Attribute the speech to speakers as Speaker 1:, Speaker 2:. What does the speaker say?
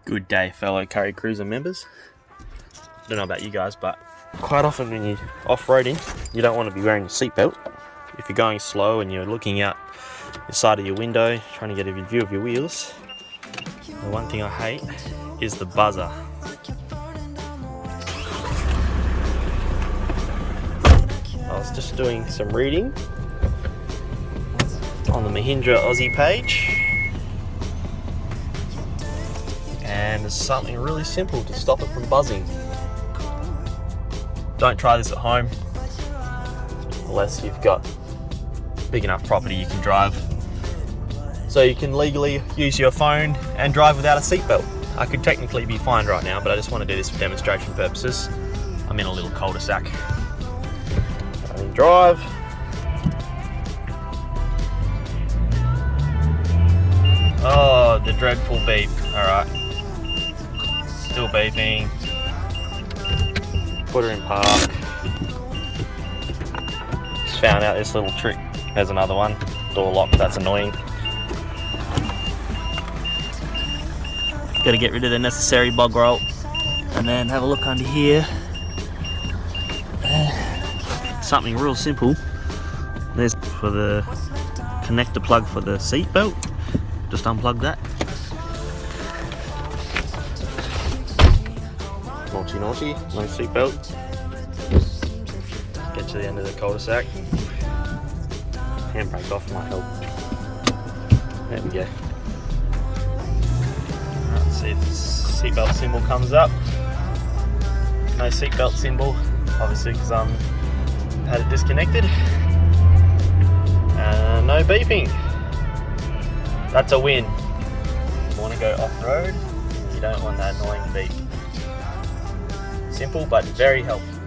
Speaker 1: Good day, fellow Curry Cruiser members. I don't know about you guys, but quite often when you're off-roading, you don't want to be wearing your seatbelt. If you're going slow and you're looking out the side of your window, trying to get a view of your wheels, the one thing I hate is the buzzer. I was just doing some reading on the Mahindra Aussie page, and there's something really simple to stop it from buzzing. Don't try this at home unless you've got big enough property you can drive, so you can legally use your phone and drive without a seatbelt. I could technically be fined right now, but I just want to do this for demonstration purposes. I'm in a little cul-de-sac. Drive. Oh, the dreadful beep. Alright. Still beeping. Put her in park. Just found out this little trick. There's another one. Door lock, that's annoying. Gotta get rid of the necessary bog roll. And then have a look under here. Something real simple. There's for the connector plug for the seat belt. Just unplug that. Naughty naughty, no seat belt. Get to the end of the cul-de-sac. Handbrake off might help. There we go. Let's see if the seat belt symbol comes up. No seat belt symbol, obviously, because I'm had it disconnected. No beeping. That's a win. You want to go off-road, you don't want that annoying beep. Simple but very helpful.